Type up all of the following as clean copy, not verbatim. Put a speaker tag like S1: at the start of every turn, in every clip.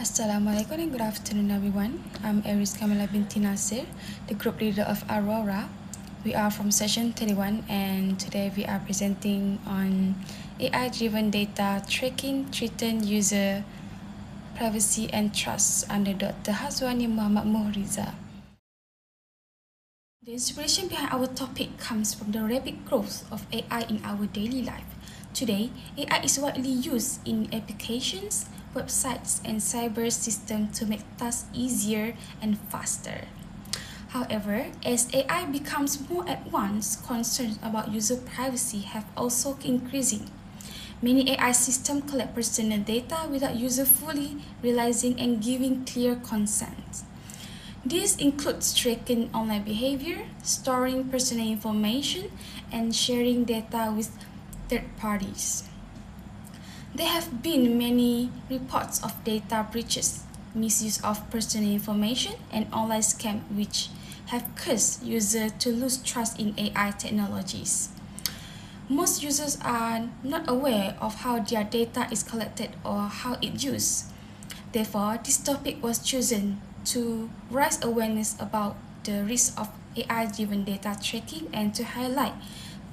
S1: Assalamualaikum and good afternoon everyone. I'm Aris Kamala binti Nasir, the group leader of Aurora. We are from session 31 and today we are presenting on AI-driven data tracking, threatened user privacy and trust under Dr. Hazwani Muhammad Mohriza. The inspiration behind our topic comes from the rapid growth of AI in our daily life. Today, AI is widely used in applications, websites, and cyber systems to make tasks easier and faster. However, as AI becomes more advanced, concerns about user privacy have also increasing. Many AI systems collect personal data without user fully realizing and giving clear consent. This includes tracking online behavior, storing personal information, and sharing data with third parties. There have been many reports of data breaches, misuse of personal information, and online scams which have caused users to lose trust in AI technologies. Most users are not aware of how their data is collected or how it's used. Therefore, this topic was chosen to raise awareness about the risk of AI-driven data tracking and to highlight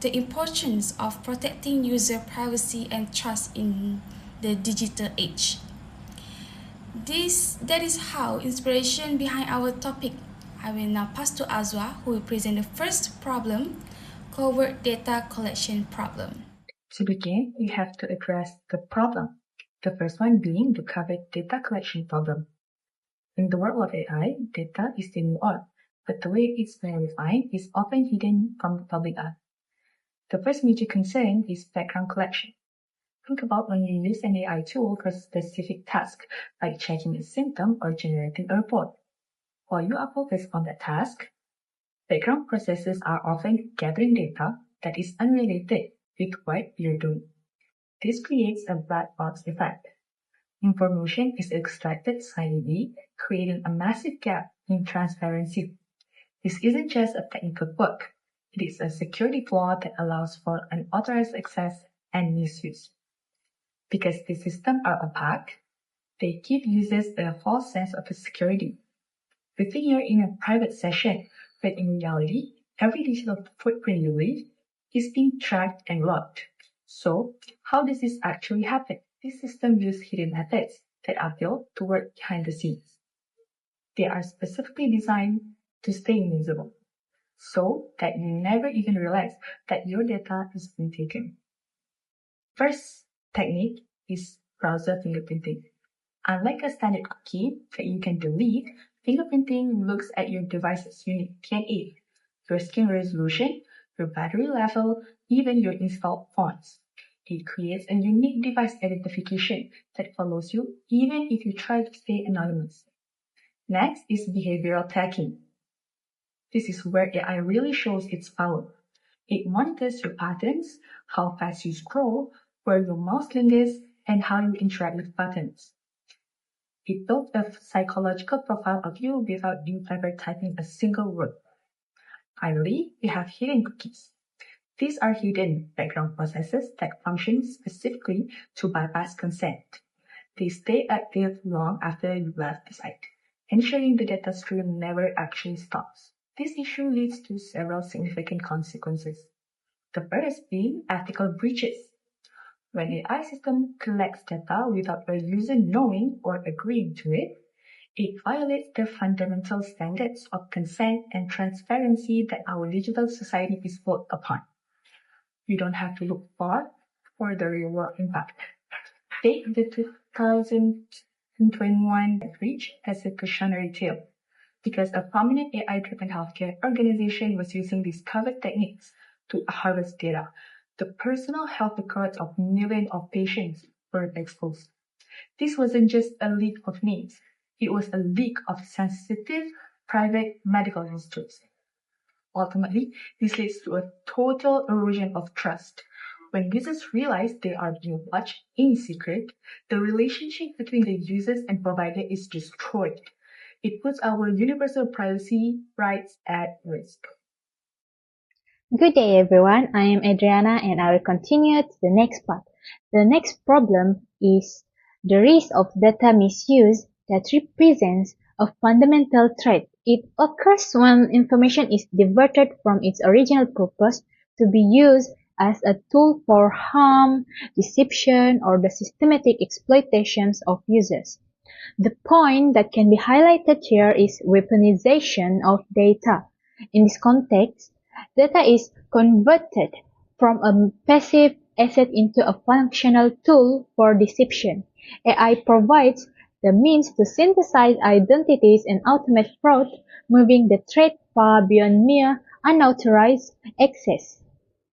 S1: the importance of protecting user privacy and trust in the digital age. That is how inspiration behind our topic. I will now pass to Azwa, who will present the first problem, covert data collection problem.
S2: To begin, we have to address the problem. The first one being the covert data collection problem. In the world of AI, data is the new art, but the way it's verified is often hidden from the public eye. The first major concern is background collection. Think about when you use an AI tool for a specific task, like checking a symptom or generating a report. While you are focused on that task, background processes are often gathering data that is unrelated with what you're doing. This creates a black box effect. Information is extracted silently, creating a massive gap in transparency. This isn't just a technical bug. It is a security flaw that allows for unauthorized access and misuse. Because the systems are opaque, they give users a false sense of security. We think you're in a private session, but in reality, every digital footprint you leave is being tracked and logged. So, how does this actually happen? This system uses hidden methods that are built to work behind the scenes. They are specifically designed to stay invisible, so that you never even realize that your data is being taken. First technique is browser fingerprinting. Unlike a standard cookie that you can delete, fingerprinting looks at your device's unique DNA, your screen resolution, your battery level, even your installed fonts. It creates a unique device identification that follows you even if you try to stay anonymous. Next is behavioral tagging. This is where AI really shows its power. It monitors your patterns, how fast you scroll, where your mouse lingers, and how you interact with buttons. It builds a psychological profile of you without you ever typing a single word. Finally, we have hidden cookies. These are hidden background processes that function specifically to bypass consent. They stay active long after you left the site, ensuring the data stream never actually stops. This issue leads to several significant consequences. The first being ethical breaches. When an AI system collects data without a user knowing or agreeing to it, it violates the fundamental standards of consent and transparency that our digital society is built upon. You don't have to look far for the real-world impact. Take the 2021 breach as a cautionary tale, because a prominent AI-driven healthcare organization was using these covert techniques to harvest data. The personal health records of millions of patients were exposed. This wasn't just a leak of names. It was a leak of sensitive, private medical histories. Ultimately, this leads to a total erosion of trust. When users realize they are being watched in secret, the relationship between the users and provider is destroyed. It puts our universal privacy rights at risk.
S3: Good day everyone, I am Adriana and I will continue to the next part. The next problem is the risk of data misuse that represents a fundamental threat. It occurs when information is diverted from its original purpose to be used as a tool for harm, deception, or the systematic exploitations of users. The point that can be highlighted here is weaponization of data. In this context, data is converted from a passive asset into a functional tool for deception. AI provides the means to synthesize identities and automate fraud, moving the threat far beyond mere unauthorized access.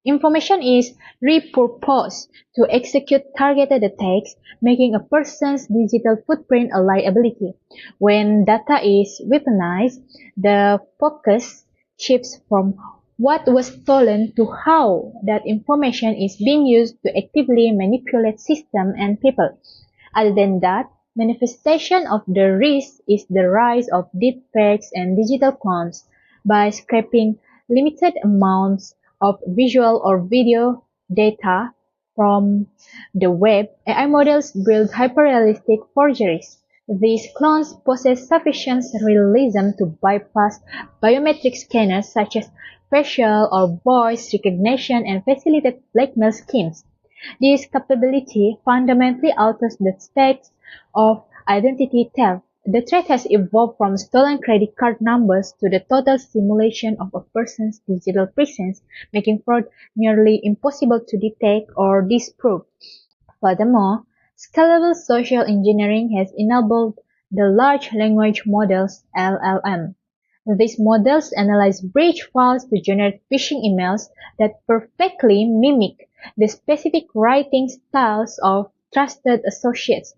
S3: Information is repurposed to execute targeted attacks, making a person's digital footprint a liability. When data is weaponized, the focus shifts from what was stolen to how that information is being used to actively manipulate systems and people. Other than that, manifestation of the risk is the rise of deepfakes and digital clones. By scraping limited amounts of visual or video data from the web, AI models build hyperrealistic forgeries. These clones possess sufficient realism to bypass biometric scanners such as facial or voice recognition and facilitate blackmail schemes. This capability fundamentally alters the stakes of identity theft. The threat has evolved from stolen credit card numbers to the total simulation of a person's digital presence, making fraud nearly impossible to detect or disprove. Furthermore, scalable social engineering has enabled the large language models (LLM). These models analyze breach files to generate phishing emails that perfectly mimic the specific writing styles of trusted associates.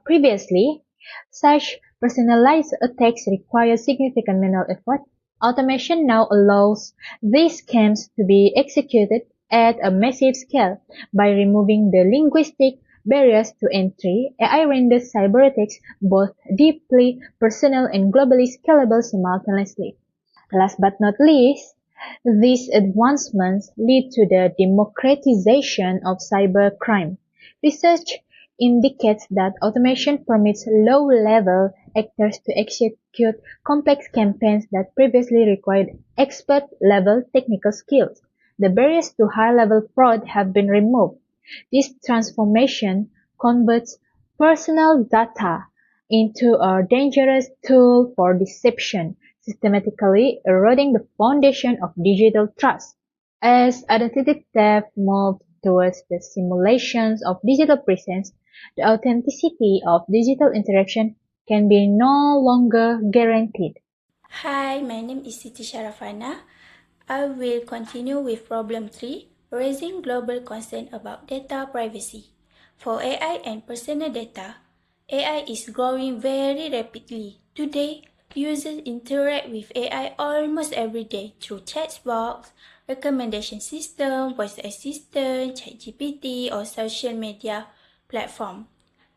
S3: Previously, such personalized attacks required significant manual effort. Automation now allows these scams to be executed at a massive scale. By removing the linguistic barriers to entry, AI renders cyber attacks both deeply personal and globally scalable simultaneously. Last but not least, these advancements lead to the democratization of cybercrime. Research indicates that automation permits low-level actors to execute complex campaigns that previously required expert-level technical skills. The barriers to high-level fraud have been removed. This transformation converts personal data into a dangerous tool for deception, systematically eroding the foundation of digital trust. As identity theft moves towards the simulations of digital presence, the authenticity of digital interaction can be no longer guaranteed.
S4: Hi, my name is Siti Sharafana. I will continue with problem 3, raising global concern about data privacy. For AI and personal data, AI is growing very rapidly. Today, users interact with AI almost every day through chat box, recommendation system, voice assistant, ChatGPT, or social media platform.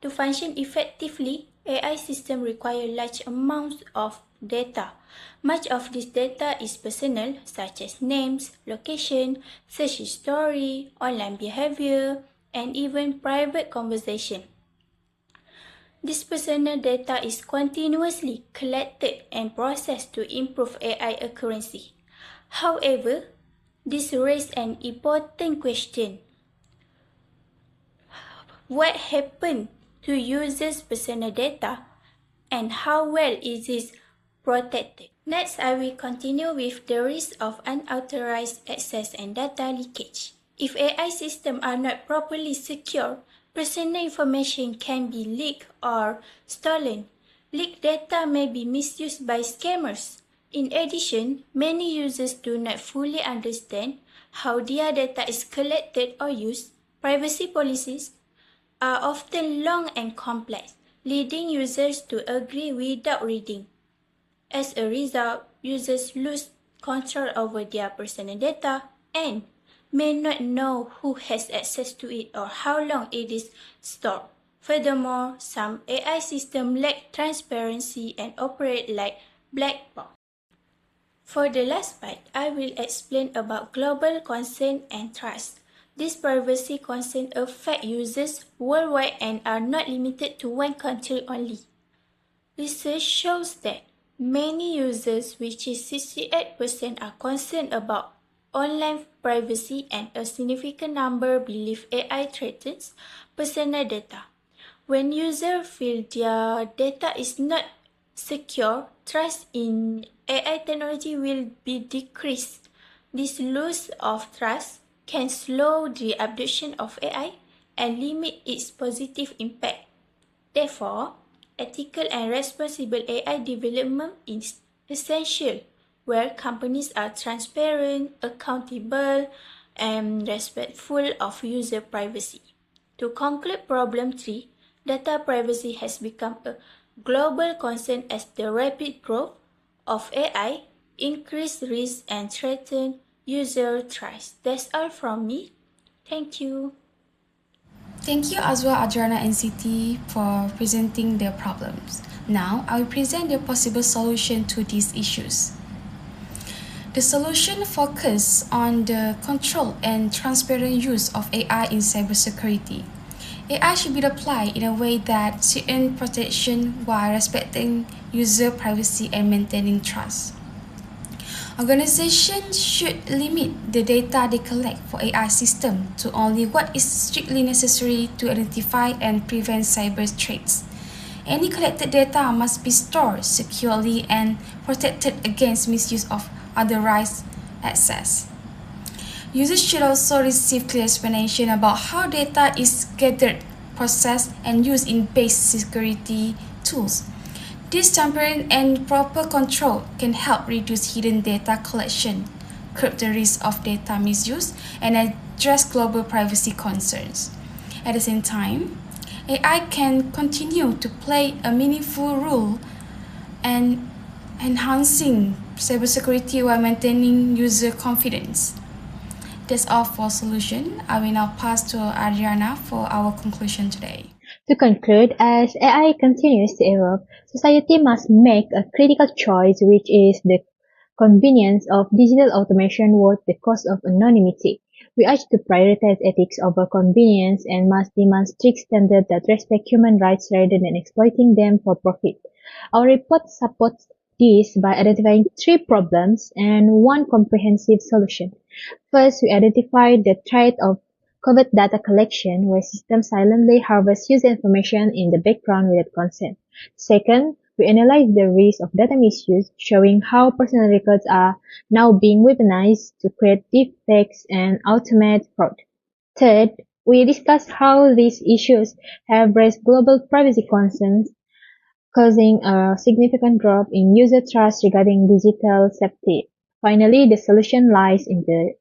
S4: To function effectively, AI systems require large amounts of data. Much of this data is personal, such as names, location, search history, online behavior, and even private conversation. This personal data is continuously collected and processed to improve AI accuracy. However, this raises an important question. What happens to users' personal data and how well is it protected? Next, I will continue with the risk of unauthorized access and data leakage. If AI systems are not properly secure, personal information can be leaked or stolen. Leaked data may be misused by scammers. In addition, many users do not fully understand how their data is collected or used. Privacy policies are often long and complex, leading users to agree without reading. As a result, users lose control over their personal data and may not know who has access to it or how long it is stored. Furthermore, some AI systems lack transparency and operate like black box. For the last part, I will explain about global concern and trust. These privacy concerns affect users worldwide and are not limited to one country only. Research shows that many users, which is 68%, are concerned about online privacy and a significant number believe AI threatens personal data. When users feel their data is not secure, trust in AI technology will be decreased. This loss of trust can slow the adoption of AI and limit its positive impact. Therefore, ethical and responsible AI development is essential, where companies are transparent, accountable, and respectful of user privacy. To conclude problem 3, data privacy has become a global concern as the rapid growth of AI increase risk and threaten user trust. That's all from me. Thank you.
S1: Thank you Azwa, Adrana and Siti for presenting their problems. Now, I will present the possible solution to these issues. The solution focuses on the control and transparent use of AI in cybersecurity. AI should be applied in a way that earns protection while respecting user privacy and maintaining trust. Organizations should limit the data they collect for AI systems to only what is strictly necessary to identify and prevent cyber threats. Any collected data must be stored securely and protected against misuse of unauthorized access. Users should also receive clear explanation about how data is gathered, processed, and used in base security tools. This transparent and proper control can help reduce hidden data collection, curb the risk of data misuse, and address global privacy concerns. At the same time, AI can continue to play a meaningful role in enhancing cybersecurity while maintaining user confidence. That's all for solution. I will now pass to Adriana for our conclusion today.
S3: To conclude, as AI continues to evolve, society must make a critical choice, which is the convenience of digital automation worth the cost of anonymity. We urge to prioritize ethics over convenience and must demand strict standards that respect human rights rather than exploiting them for profit. Our report supports this by identifying 3 problems and 1 comprehensive solution. First, we identified the threat of covert data collection, where systems silently harvest user information in the background without consent. Second, we analyze the risk of data misuse, showing how personal records are now being weaponized to create deepfakes and automate fraud. Third, we discuss how these issues have raised global privacy concerns, causing a significant drop in user trust regarding digital safety. Finally, the solution lies in the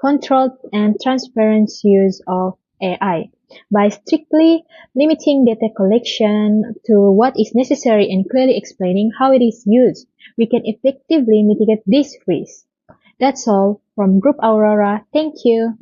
S3: controlled and transparent use of AI. By strictly limiting data collection to what is necessary and clearly explaining how it is used, we can effectively mitigate this risk. That's all from Group Aurora. Thank you.